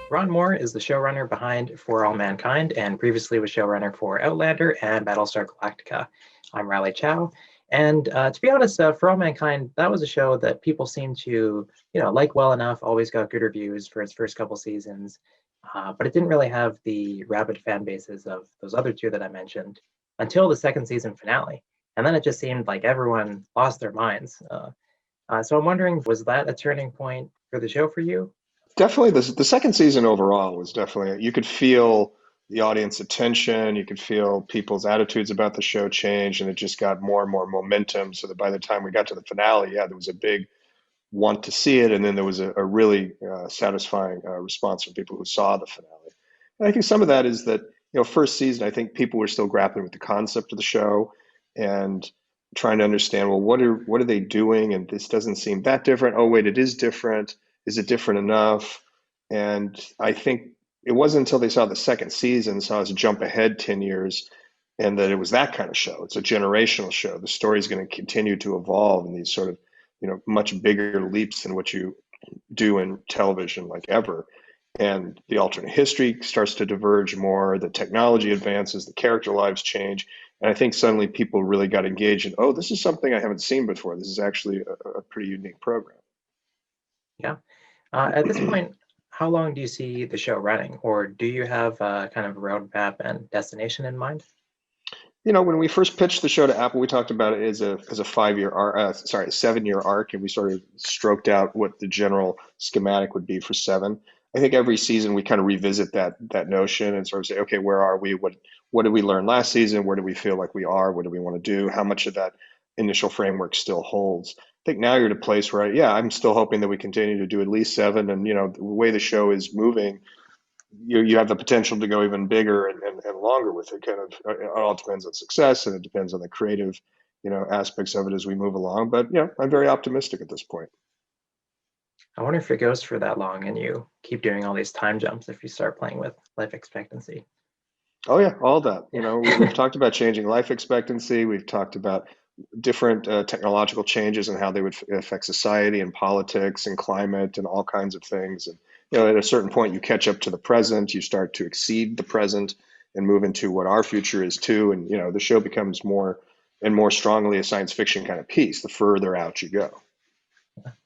Ron Moore is the showrunner behind For All Mankind and previously was showrunner for Outlander and Battlestar Galactica. I'm Riley Chow. And to be honest, For All Mankind, that was a show that people seemed to, like well enough, always got good reviews for its first couple seasons. But it didn't really have the rabid fan bases of those other two that I mentioned until the second season finale. And then it just seemed like everyone lost their minds. So I'm wondering, was that a turning point for the show for you? Definitely, the second season overall was definitely, you could feel the audience attention, you could feel people's attitudes about the show change, and it just got more and more momentum. So that by the time we got to the finale, yeah, there was a big want to see it, and then there was a really satisfying response from people who saw the finale. And I think some of that is that, first season, I think people were still grappling with the concept of the show and trying to understand, well, what are they doing? And this doesn't seem that different. Oh, wait, it is different. Is it different enough? And I think it wasn't until they saw the second season, saw us jump ahead 10 years, and that it was that kind of show. It's a generational show. The story is going to continue to evolve in these sort of, much bigger leaps than what you do in television like ever. And the alternate history starts to diverge more, the technology advances, the character lives change. And I think suddenly people really got engaged in, oh, this is something I haven't seen before. This is actually a pretty unique program. Yeah. At this point, how long do you see the show running, or do you have kind of a roadmap and destination in mind? When we first pitched the show to Apple, we talked about it as a 5 year arc, sorry, a 7 year arc, and we sort of stroked out what the general schematic would be for seven. I think every season we kind of revisit that notion and sort of say, okay, where are we? What did we learn last season? Where do we feel like we are? What do we want to do? How much of that initial framework still holds? I think now you're at a place where, yeah, I'm still hoping that we continue to do at least seven, and the way the show is moving, you have the potential to go even bigger and longer with it. Kind of, it all depends on success, and it depends on the creative, aspects of it as we move along. But I'm very optimistic at this point. I wonder if it goes for that long and you keep doing all these time jumps if you start playing with life expectancy. Oh yeah, all that. Yeah. We've talked about changing life expectancy. We've talked about different technological changes and how they would affect society and politics and climate and all kinds of things. And at a certain point, you catch up to the present. You start to exceed the present and move into what our future is too. And the show becomes more and more strongly a science fiction kind of piece the further out you go.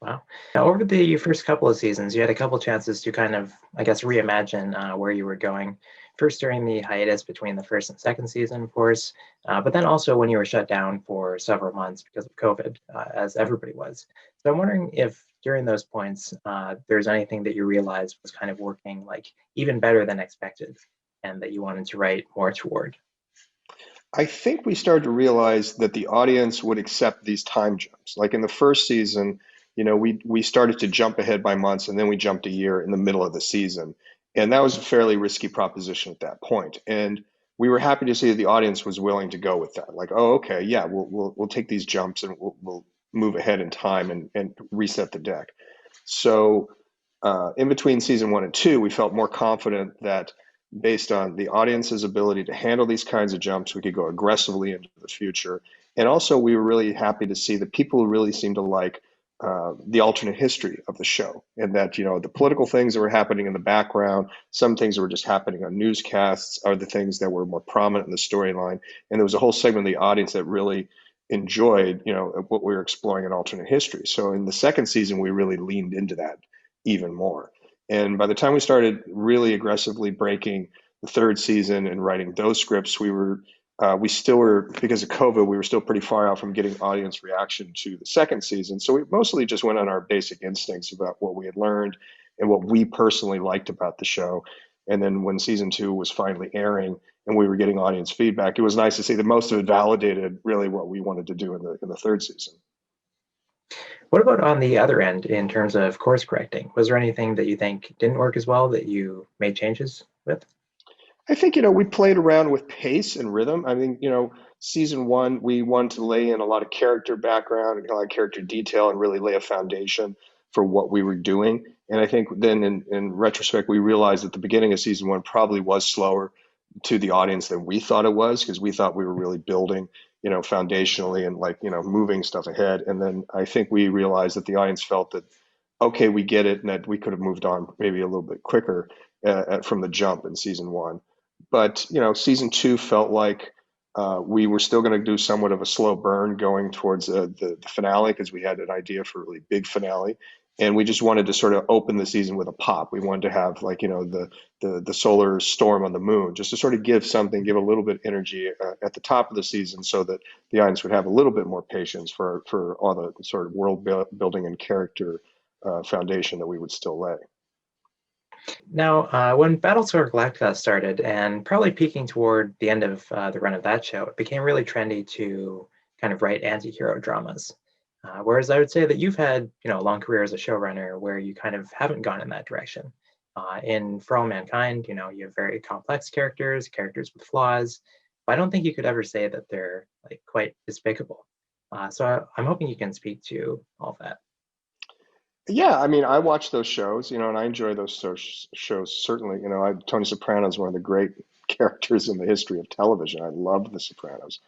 Wow. Now, over the first couple of seasons, you had a couple chances to kind of, I guess, reimagine where you were going. First, during the hiatus between the first and second season, of course, but then also when you were shut down for several months because of COVID, as everybody was. So I'm wondering if during those points, there's anything that you realized was kind of working like even better than expected and that you wanted to write more toward. I think we started to realize that the audience would accept these time jumps. Like in the first season, we started to jump ahead by months, and then we jumped a year in the middle of the season, and that was a fairly risky proposition at that point. And we were happy to see that the audience was willing to go with that. Like, oh, okay, yeah, we'll take these jumps and we'll move ahead in time and reset the deck. So in between season one and two, we felt more confident that based on the audience's ability to handle these kinds of jumps, we could go aggressively into the future. And also, we were really happy to see that people really seemed to like the alternate history of the show, and that the political things that were happening in the background, some things that were just happening on newscasts, are the things that were more prominent in the storyline. And there was a whole segment of the audience that really enjoyed what we were exploring in alternate history. So in the second season, we really leaned into that even more. And by the time we started really aggressively breaking the third season and writing those scripts, we still were, because of COVID, we were still pretty far out from getting audience reaction to the second season. So we mostly just went on our basic instincts about what we had learned and what we personally liked about the show. And then when season two was finally airing and we were getting audience feedback, it was nice to see that most of it validated really what we wanted to do in the third season. What about on the other end in terms of course correcting? Was there anything that you think didn't work as well that you made changes with? I think, we played around with pace and rhythm. I think, season one, we wanted to lay in a lot of character background and a lot of character detail and really lay a foundation for what we were doing. And I think then in retrospect, we realized at the beginning of season one probably was slower to the audience than we thought it was, because we thought we were really building, foundationally and like, moving stuff ahead. And then I think we realized that the audience felt that, okay, we get it, and that we could have moved on maybe a little bit quicker. from the jump in season one. But season two felt like we were still going to do somewhat of a slow burn going towards the finale because we had an idea for a really big finale, and we just wanted to sort of open the season with a pop. We wanted to have like the solar storm on the moon, just to sort of give a little bit of energy at the top of the season, so that the audience would have a little bit more patience for all the sort of building and character foundation that we would still lay. Now, when Battlestar Galactica started, and probably peaking toward the end of the run of that show, it became really trendy to kind of write anti-hero dramas. Whereas I would say that you've had, a long career as a showrunner where you kind of haven't gone in that direction. In For All Mankind, you have very complex characters with flaws, but I don't think you could ever say that they're like quite despicable. I'm hoping you can speak to all that. Yeah, I mean, I watch those shows, and I enjoy those shows. Certainly, Tony Soprano is one of the great characters in the history of television. I love The Sopranos.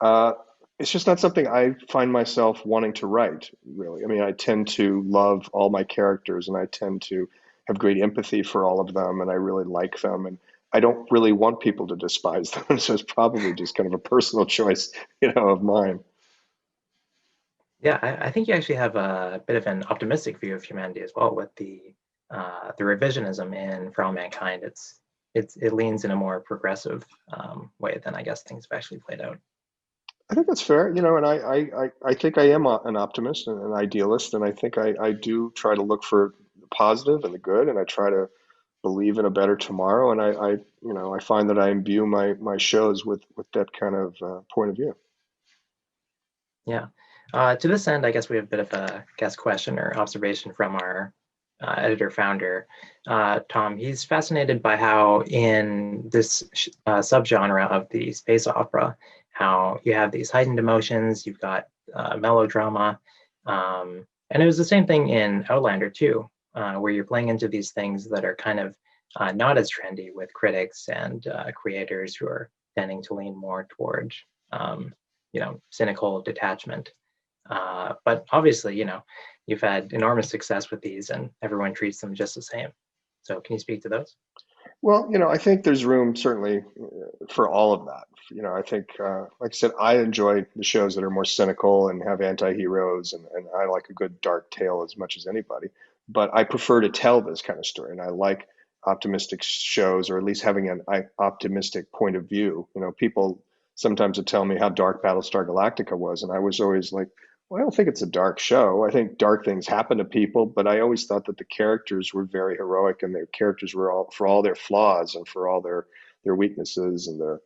Uh, it's just not something I find myself wanting to write, really. I mean, I tend to love all my characters, and I tend to have great empathy for all of them, and I really like them, and I don't really want people to despise them. So it's probably just kind of a personal choice, of mine. Yeah, I think you actually have a bit of an optimistic view of humanity as well with the revisionism in For All Mankind. It leans in a more progressive way than I guess things have actually played out. I think that's fair, and I think I am an optimist and an idealist, and I think I do try to look for the positive and the good, and I try to believe in a better tomorrow, and I find that I imbue my shows with that kind of point of view. Yeah. To this end, I guess we have a bit of a guest question or observation from our editor founder, Tom. He's fascinated by how in this subgenre of the space opera, how you have these heightened emotions, you've got melodrama, and it was the same thing in Outlander too, where you're playing into these things that are kind of not as trendy with critics and creators who are tending to lean more toward cynical detachment. But obviously, you've had enormous success with these and everyone treats them just the same. So can you speak to those? Well, I think there's room certainly for all of that. I think, like I said, I enjoy the shows that are more cynical and have anti-heroes, and I like a good dark tale as much as anybody. But I prefer to tell this kind of story, and I like optimistic shows, or at least having an optimistic point of view. People sometimes would tell me how dark Battlestar Galactica was, and I was always like, well, I don't think it's a dark show. I think dark things happen to people, but I always thought that the characters were very heroic, and their characters were all, for all their flaws and for all their weaknesses and their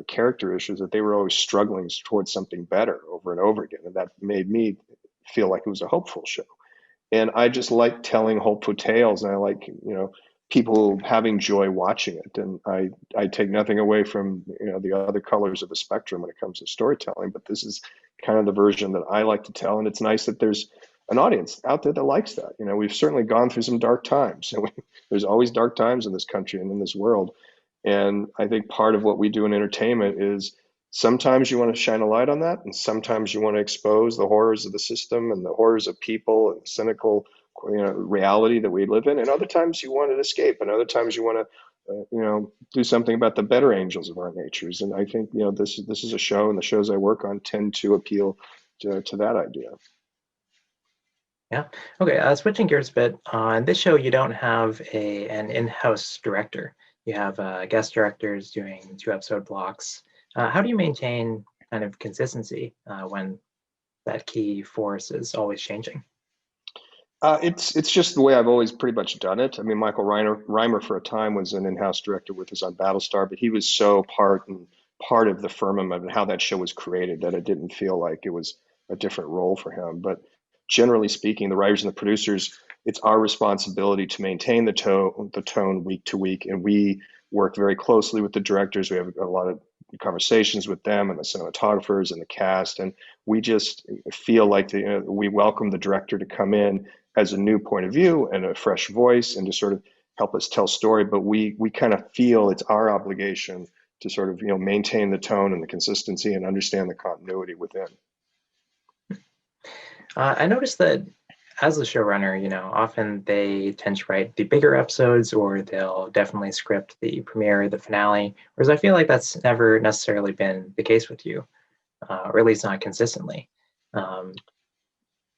character issues, that they were always struggling towards something better over and over again, and that made me feel like it was a hopeful show. And I just like telling hopeful tales, and I like people having joy watching it. And I take nothing away from the other colors of the spectrum when it comes to storytelling, but this is kind of the version that I like to tell, and it's nice that there's an audience out there that likes that. We've certainly gone through some dark times, and there's always dark times in this country and in this world. And I think part of what we do in entertainment is sometimes you want to shine a light on that, and sometimes you want to expose the horrors of the system and the horrors of people and cynical, reality that we live in. And other times you want to escape, and other times you want to, do something about the better angels of our natures. And I think, this is a show, and the shows I work on tend to appeal to that idea. Yeah. Okay. Switching gears a bit. On this show, you don't have an in-house director. You have guest directors doing 2 episode blocks. How do you maintain kind of consistency when that key force is always changing? It's just the way I've always pretty much done it. I mean, Michael Reimer for a time was an in-house director with us on Battlestar, but he was so part of the firmament and how that show was created that it didn't feel like it was a different role for him. But generally speaking, the writers and the producers, it's our responsibility to maintain the tone week to week, and we work very closely with the directors. We have a lot of conversations with them and the cinematographers and the cast, and we just feel like we welcome the director to come in as a new point of view and a fresh voice, and to sort of help us tell story. But we kind of feel it's our obligation to sort of maintain the tone and the consistency and understand the continuity within. I noticed that as a showrunner, often they tend to write the bigger episodes, or they'll definitely script the premiere, the finale. Whereas I feel like that's never necessarily been the case with you, or at least not consistently. Um,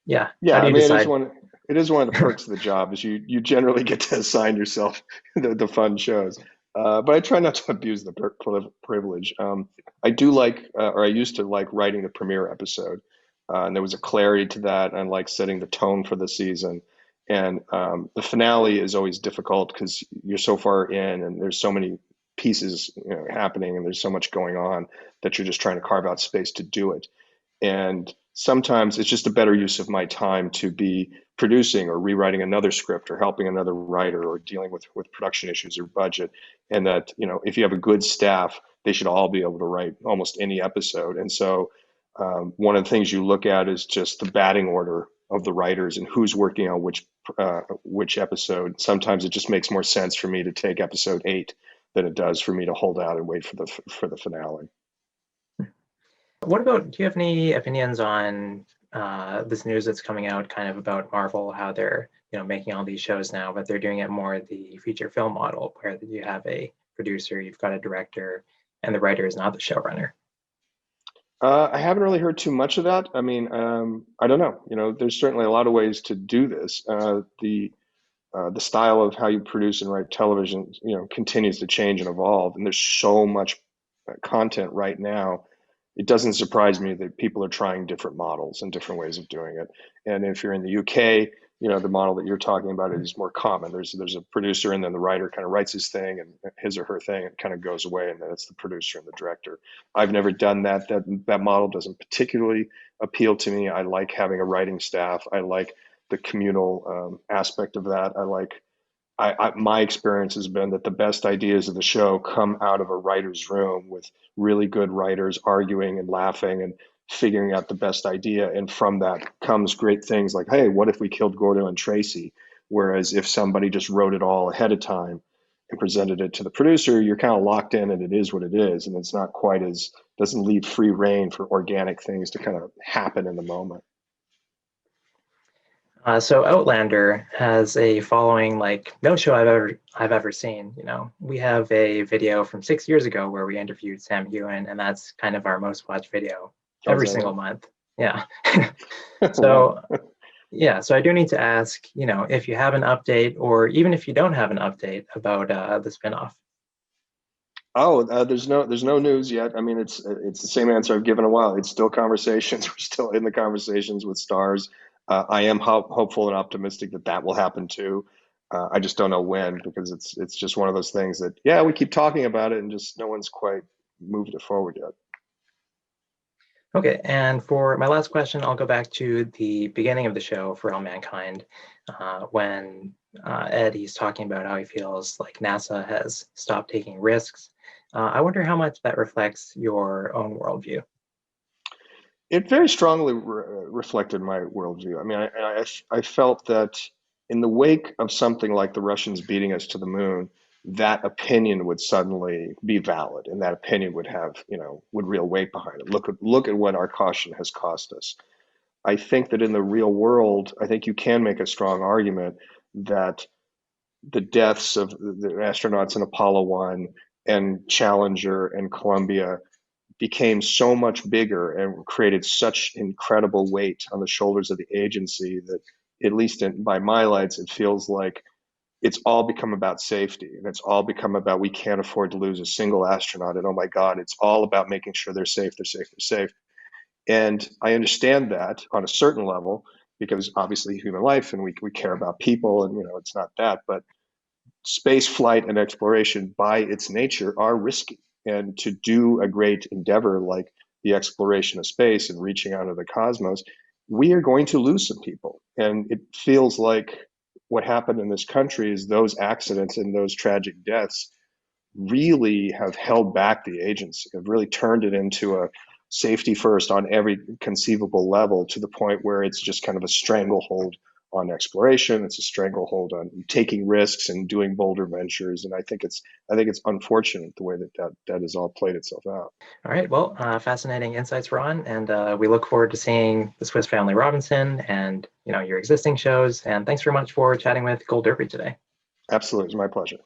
yeah. How Yeah, do I you mean, decide? it is one of the perks of the job is you generally get to assign yourself the fun shows. But I try not to abuse the privilege. I do like, or I used to like writing the premiere episode, and there was a clarity to that, and like setting the tone for the season. And the finale is always difficult because you're so far in, and there's so many pieces, happening, and there's so much going on that you're just trying to carve out space to do it. And sometimes it's just a better use of my time to be producing or rewriting another script or helping another writer or dealing with production issues or budget. And that, if you have a good staff, they should all be able to write almost any episode. And so one of the things you look at is just the batting order of the writers and who's working on which episode. Sometimes it just makes more sense for me to take episode 8 than it does for me to hold out and wait for the finale. What about, do you have any opinions on this news that's coming out kind of about Marvel, how they're, making all these shows now, but they're doing it more the feature film model, where you have a producer, you've got a director, and the writer is not the showrunner? I haven't really heard too much of that. I mean, I don't know. There's certainly a lot of ways to do this. The style of how you produce and write television, continues to change and evolve, and there's so much content right now. It doesn't surprise me that people are trying different models and different ways of doing it. And if you're in the UK, the model that you're talking about is more common. There's a producer, and then the writer kind of writes his thing and his or her thing, and kind of goes away, and then it's the producer and the director. I've never done that. That model doesn't particularly appeal to me. I like having a writing staff. I like the communal aspect of that. My experience has been that the best ideas of the show come out of a writer's room with really good writers arguing and laughing and figuring out the best idea. And from that comes great things like, hey, what if we killed Gordo and Tracy? Whereas if somebody just wrote it all ahead of time and presented it to the producer, you're kind of locked in, and it is what it is. And it's not quite as, doesn't leave free reign for organic things to kind of happen in the moment. So Outlander has a following like no show I've ever seen. We have a video from 6 years ago where we interviewed Sam Heughan, and that's kind of our most watched video Oh, is every that single right? month. Yeah. Wow. So yeah, so I do need to ask, if you have an update, or even if you don't have an update about the spinoff. Oh, there's no news yet. I mean, it's the same answer I've given a while. It's still conversations. We're still in the conversations with Stars. I am hopeful and optimistic that that will happen too. I just don't know when, because it's just one of those things that, yeah, we keep talking about it, and just no one's quite moved it forward yet. Okay, and for my last question, I'll go back to the beginning of the show for All Mankind, when Ed, he's talking about how he feels like NASA has stopped taking risks. I wonder how much that reflects your own worldview. It very strongly reflected my worldview. I mean, I felt that in the wake of something like the Russians beating us to the moon, that opinion would suddenly be valid, and that opinion would have, would real weight behind it. Look at what our caution has cost us. I think that in the real world, I think you can make a strong argument that the deaths of the astronauts in Apollo 1 and Challenger and Columbia became so much bigger and created such incredible weight on the shoulders of the agency that, at least by my lights, it feels like it's all become about safety, and it's all become about, we can't afford to lose a single astronaut, and oh my God, it's all about making sure they're safe, they're safe, they're safe. And I understand that on a certain level, because obviously human life, and we care about people, and it's not that, but space flight and exploration by its nature are risky. And to do a great endeavor like the exploration of space and reaching out into the cosmos, we are going to lose some people. And it feels like what happened in this country is those accidents and those tragic deaths really have held back the agency, have really turned it into a safety first on every conceivable level, to the point where it's just kind of a stranglehold on exploration. It's a stranglehold on taking risks and doing bolder ventures. And I think it's unfortunate the way that has all played itself out. All right, well, fascinating insights, Ron, and we look forward to seeing the Swiss Family Robinson and your existing shows. And thanks very much for chatting with Gold Derby today. Absolutely, it's my pleasure.